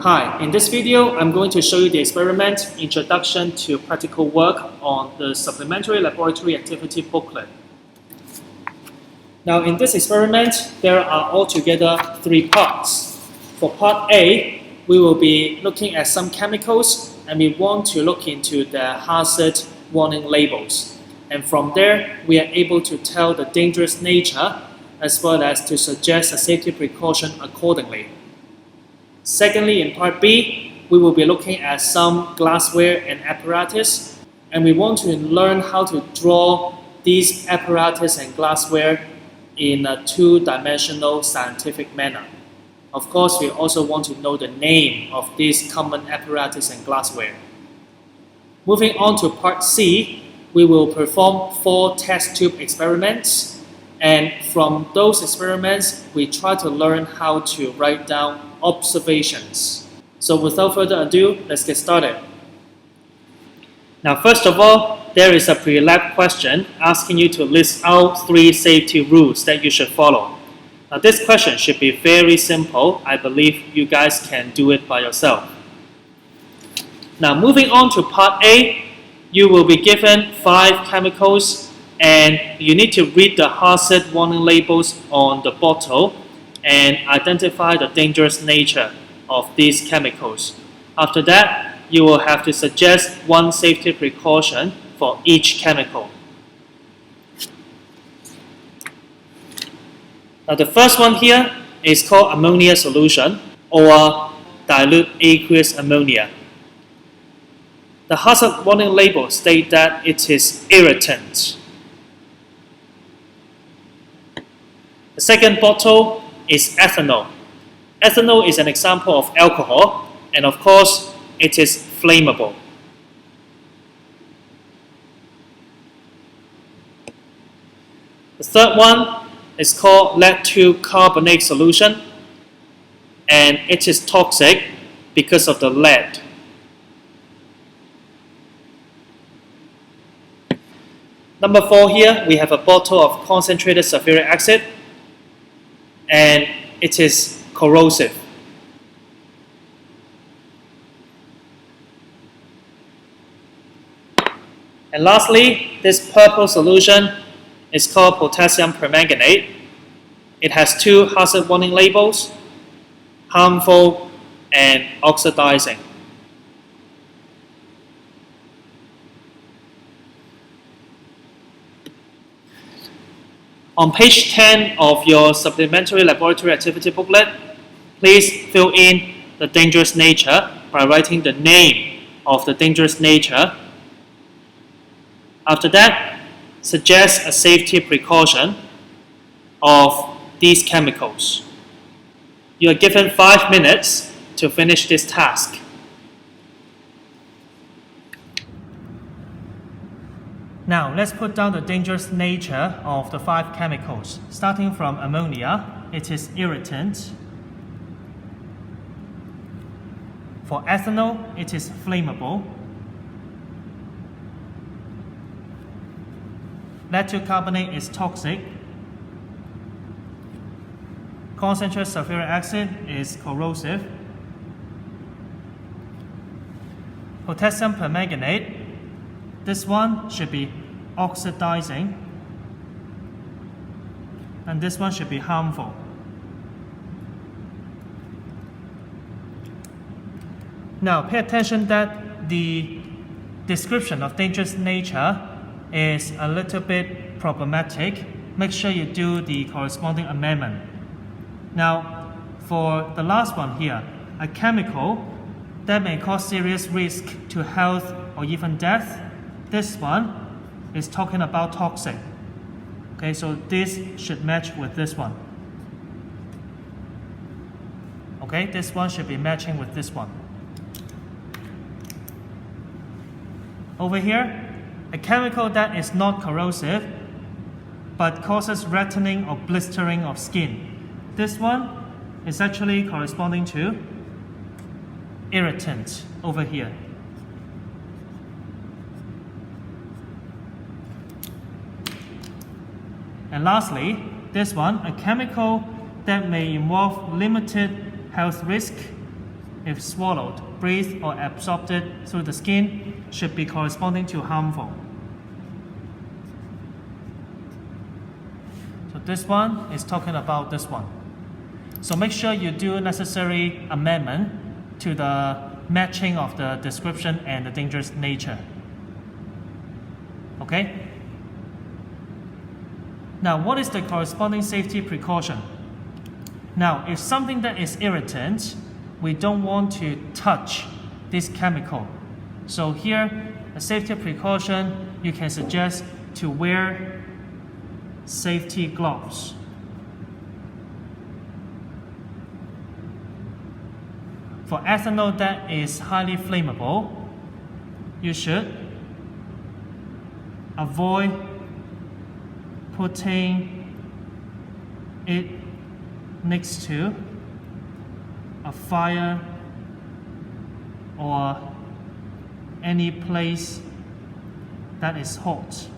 Hi, in this video, I'm going to show you the experiment Introduction to Practical Work on the Supplementary Laboratory Activity booklet. Now, in this experiment, there are altogether 3 parts. For part A, we will be looking at some chemicals and we want to look into the hazard warning labels. And from there, we are able to tell the dangerous nature as well as to suggest a safety precaution accordingly. Secondly, in part B, we will be looking at some glassware and apparatus, and we want to learn how to draw these apparatus and glassware in a 2-dimensional scientific manner. Of course, we also want to know the name of these common apparatus and glassware. Moving on to part C, we will perform 4 test tube experiments, and from those experiments, we try to learn how to write down observations. So without further ado, let's get started. Now, first of all, there is a pre-lab question asking you to list out 3 safety rules that you should follow. Now, this question should be very simple. I believe you guys can do it by yourself. Now, moving on to part A, you will be given 5 chemicals and you need to read the hazard warning labels on the bottle and identify the dangerous nature of these chemicals. After that, you will have to suggest 1 safety precaution for each chemical. Now, the first one here is called ammonia solution or dilute aqueous ammonia. The hazard warning label states that it is irritant. The second bottle is ethanol. Ethanol is an example of alcohol, and of course, it is flammable. The third one is called lead-2 carbonate solution, and it is toxic because of the lead. Number 4 here, we have a bottle of concentrated sulfuric acid, and it is corrosive. And lastly, this purple solution is called potassium permanganate. It has 2 hazard warning labels, harmful and oxidizing. On page 10 of your supplementary laboratory activity booklet, please fill in the dangerous nature by writing the name of the dangerous nature. After that, suggest a safety precaution of these chemicals. You are given 5 minutes to finish this task. Now, let's put down the dangerous nature of the 5 chemicals. Starting from ammonia, it is irritant. For ethanol, it is flammable. Lead-2 carbonate is toxic. Concentrated sulfuric acid is corrosive. Potassium permanganate, this one should be oxidizing, and this one should be harmful. Now, pay attention that the description of dangerous nature is a little bit problematic. Make sure you do the corresponding amendment. Now, for the last one here, a chemical that may cause serious risk to health or even death, this one is talking about toxic. Okay, so this should match with this one. Okay, this one should be matching with this one. Over here, a chemical that is not corrosive but causes reddening or blistering of skin. This one is actually corresponding to irritant over here. And lastly, this one, a chemical that may involve limited health risk if swallowed, breathed, or absorbed through the skin, should be corresponding to harmful. So this one is talking about this one. So make sure you do necessary amendment to the matching of the description and the dangerous nature. Okay? Now, what is the corresponding safety precaution? Now, if something that is irritant, we don't want to touch this chemical. So here, a safety precaution, you can suggest to wear safety gloves. For ethanol that is highly flammable, you should avoid putting it next to a fire or any place that is hot.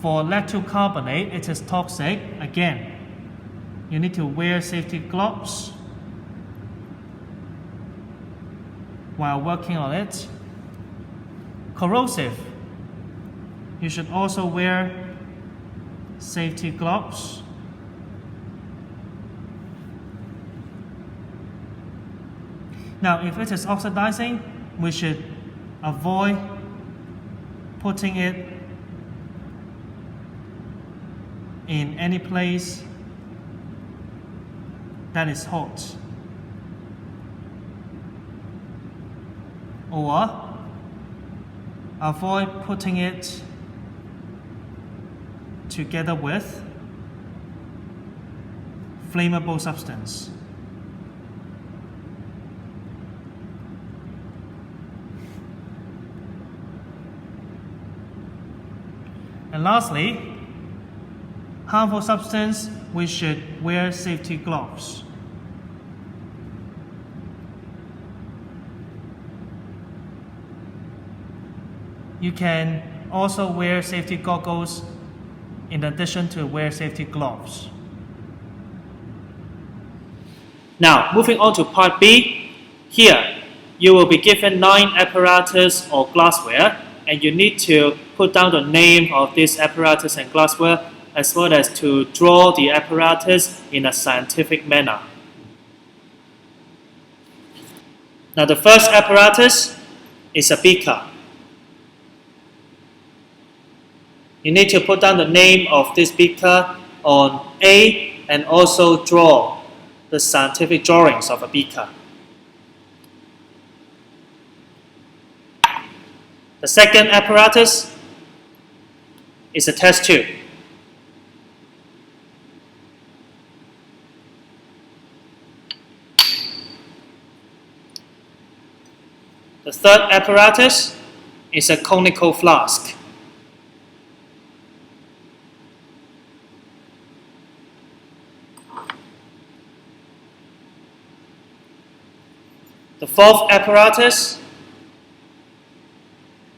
For lactic carbonate, it is toxic. Again, you need to wear safety gloves while working on it. Corrosive, you should also wear safety gloves. Now, if it is oxidizing, we should avoid putting it in any place that is hot, or avoid putting it together with flammable substance. And lastly, harmful substance, we should wear safety gloves. You can also wear safety goggles in addition to wear safety gloves. Now, moving on to part B. Here, you will be given 9 apparatus or glassware, and you need to put down the name of this apparatus and glassware, as well as to draw the apparatus in a scientific manner. Now, the first apparatus is a beaker. You need to put down the name of this beaker on A and also draw the scientific drawings of a beaker. The second apparatus is a test tube. The third apparatus is a conical flask. The fourth apparatus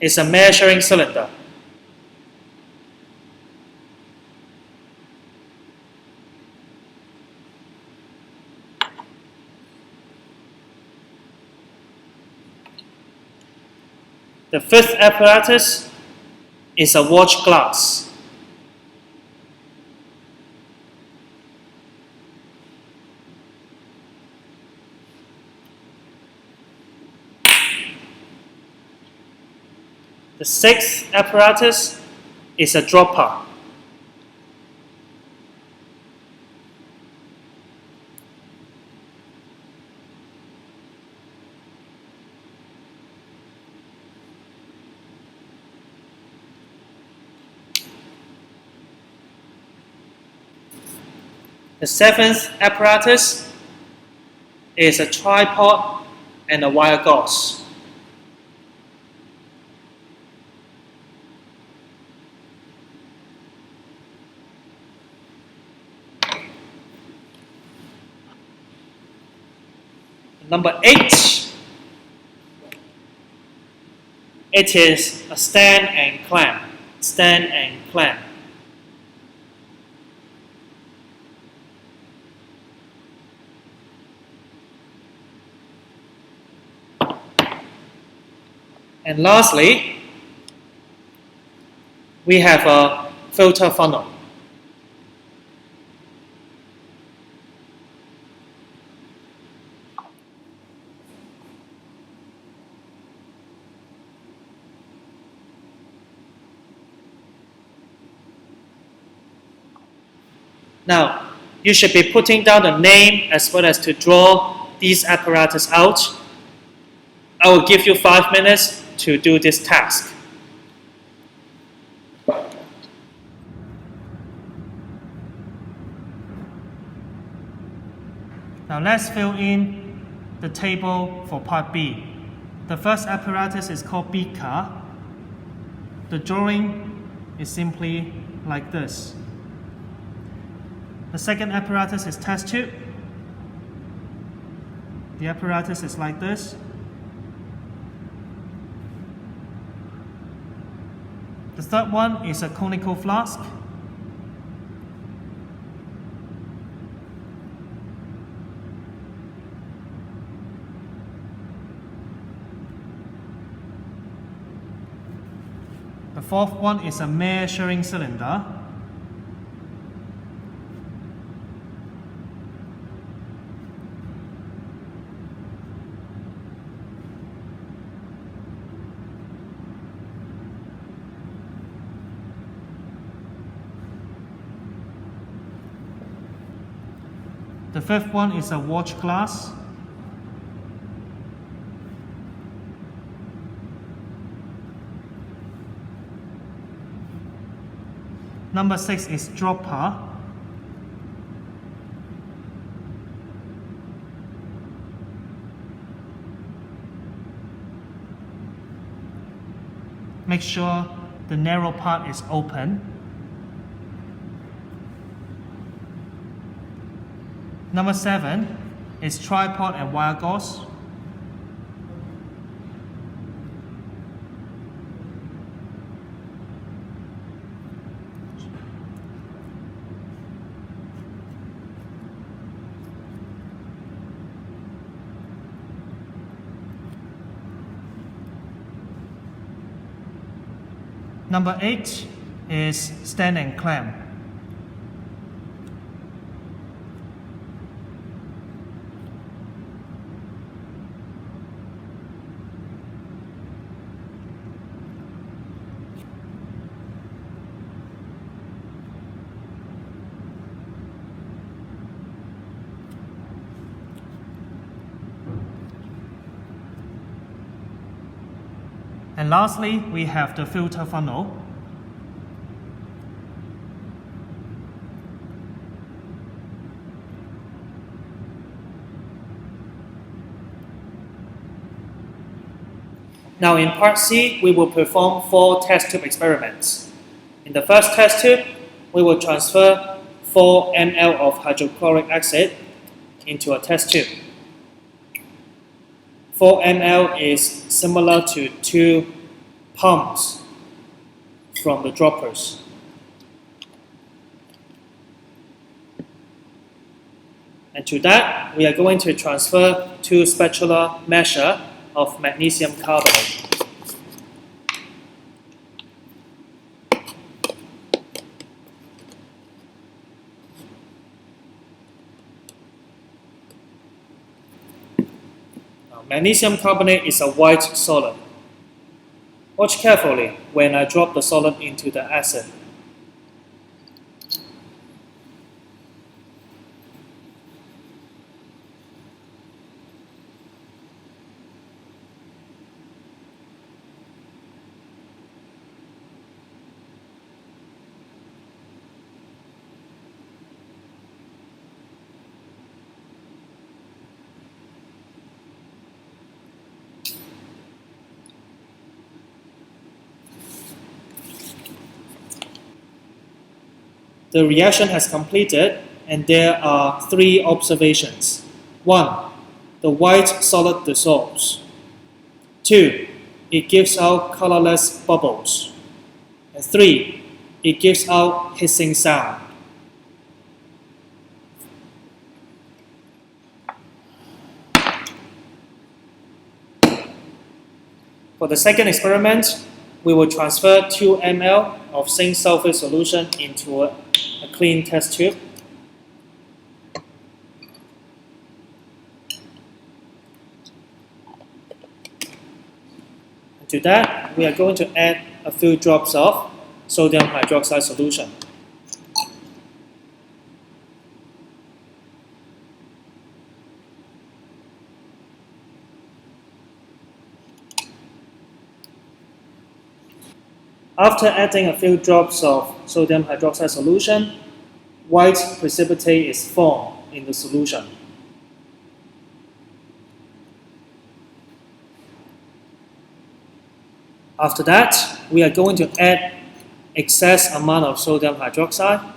is a measuring cylinder. The fifth apparatus is a watch glass. The sixth apparatus is a dropper. The seventh apparatus is a tripod and a wire gauze. Number 8, it is a stand and clamp. Stand and clamp. And lastly, we have a filter funnel. Now, you should be putting down the name as well as to draw these apparatus out. I will give you 5 minutes to do this task. Now let's fill in the table for part B. The first apparatus is called beaker. The drawing is simply like this. The second apparatus is test tube. The apparatus is like this. The third one is a conical flask. The fourth one is a measuring cylinder. The fifth one is a watch glass. Number 6 is dropper. Make sure the narrow part is open. Number 7 is tripod and wire gauze. Number 8 is stand and clamp. And lastly, we have the filter funnel. Now in part C, we will perform 4 test tube experiments. In the first test tube, we will transfer 4 ml of hydrochloric acid into a test tube. 4 ml is similar to 2 pumps from the droppers. And to that, we are going to transfer 2 spatula measure of magnesium carbonate. Magnesium carbonate is a white solid. Watch carefully when I drop the solid into the acid. The reaction has completed and there are 3 observations. 1. The white solid dissolves. 2. It gives out colorless bubbles. And 3. It gives out hissing sound. For the second experiment, we will transfer 2 ml of zinc sulfate solution into a clean test tube. And to that, we are going to add a few drops of sodium hydroxide solution. After adding a few drops of sodium hydroxide solution, white precipitate is formed in the solution. After that, we are going to add excess amount of sodium hydroxide.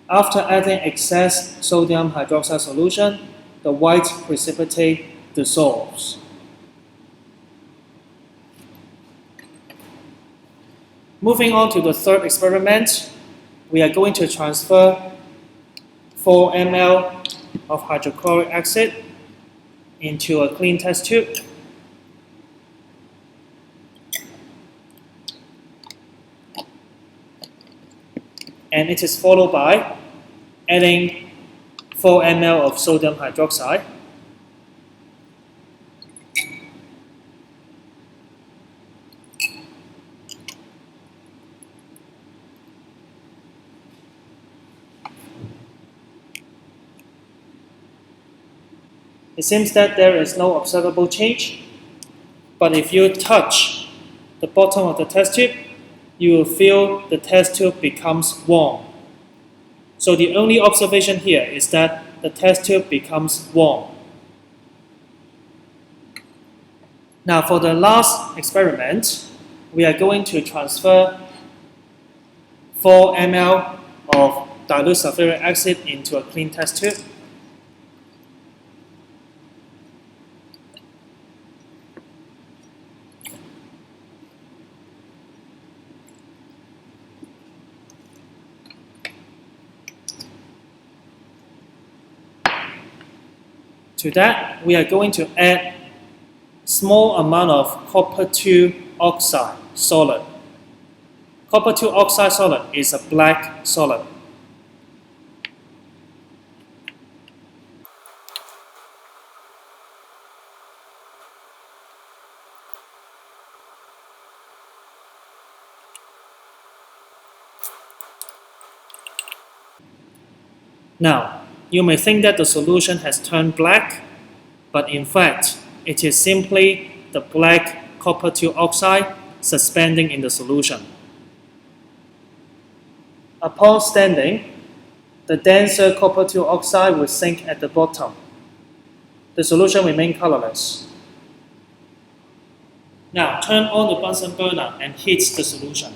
After adding excess sodium hydroxide solution, the white precipitate dissolves. Moving on to the third experiment, we are going to transfer 4 ml of hydrochloric acid into a clean test tube. And it is followed by adding 4 ml of sodium hydroxide. It seems that there is no observable change, but if you touch the bottom of the test tube, you will feel the test tube becomes warm. So the only observation here is that the test tube becomes warm. Now for the last experiment, we are going to transfer 4 ml of dilute sulfuric acid into a clean test tube. To that, we are going to add small amount of copper 2 oxide solid. Copper 2 oxide solid is a black solid. Now, you may think that the solution has turned black, but in fact, it is simply the black copper 2 oxide suspending in the solution. Upon standing, the denser copper 2 oxide will sink at the bottom. The solution remains colorless. Now, turn on the Bunsen burner and heat the solution.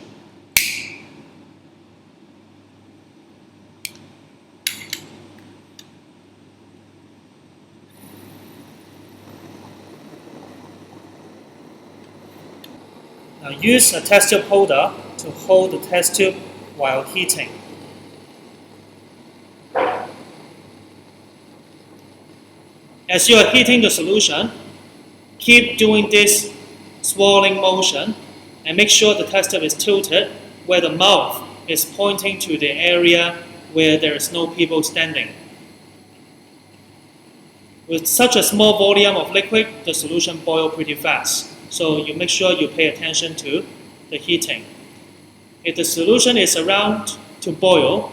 Now use a test tube holder to hold the test tube while heating. As you are heating the solution, keep doing this swirling motion and make sure the test tube is tilted where the mouth is pointing to the area where there is no people standing. With such a small volume of liquid, the solution boils pretty fast. So you make sure you pay attention to the heating. If the solution is around to boil,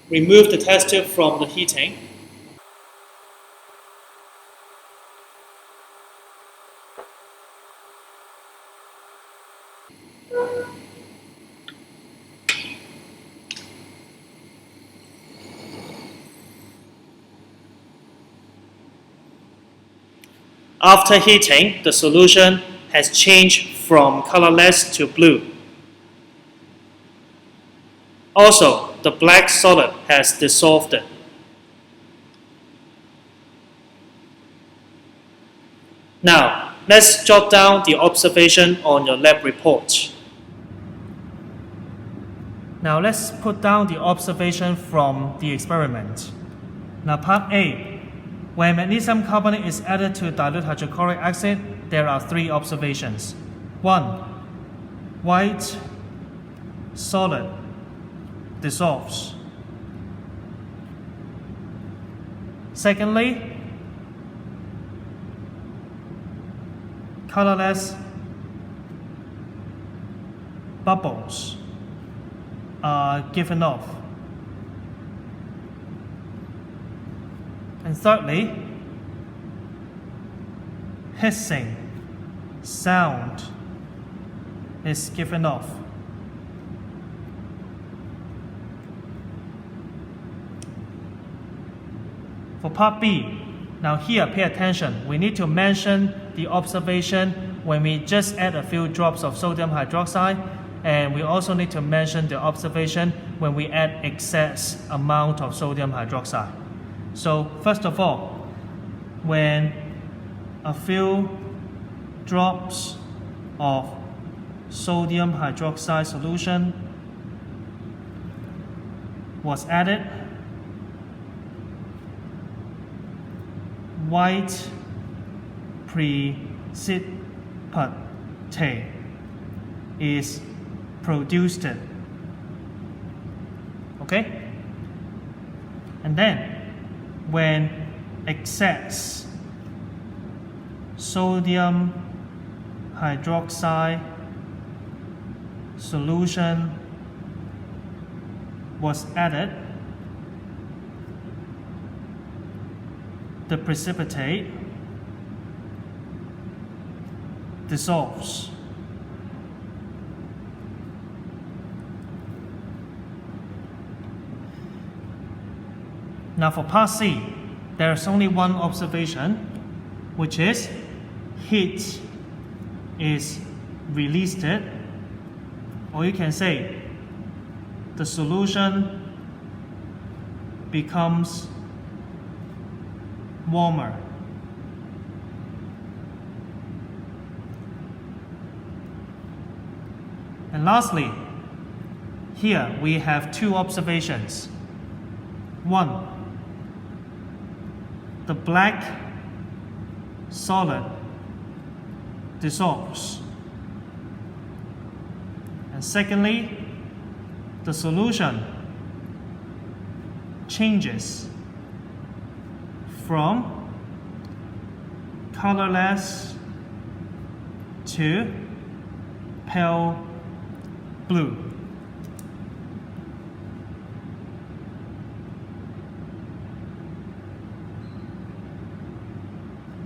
remove the test tube from the heating. After heating, the solution has changed from colorless to blue. Also, the black solid has dissolved. Now, let's jot down the observation on your lab report. Now, let's put down the observation from the experiment. Now, part A. When magnesium carbonate is added to dilute hydrochloric acid, there are 3 observations. 1. White solid dissolves. Secondly, colorless bubbles are given off. And thirdly, hissing sound is given off. For part B, now here pay attention, we need to mention the observation when we just add a few drops of sodium hydroxide, and we also need to mention the observation when we add excess amount of sodium hydroxide. So first of all, when a few drops of sodium hydroxide solution was added, white precipitate is produced. Okay? And then when excess sodium hydroxide solution was added, the precipitate dissolves. Now for part C, there is only one observation, which is heat is released, or you can say the solution becomes warmer. And lastly, here we have 2 observations. 1. The black solid dissolves. And secondly, the solution changes from colorless to pale blue.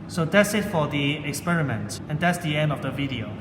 So that's it for the experiment, and that's the end of the video.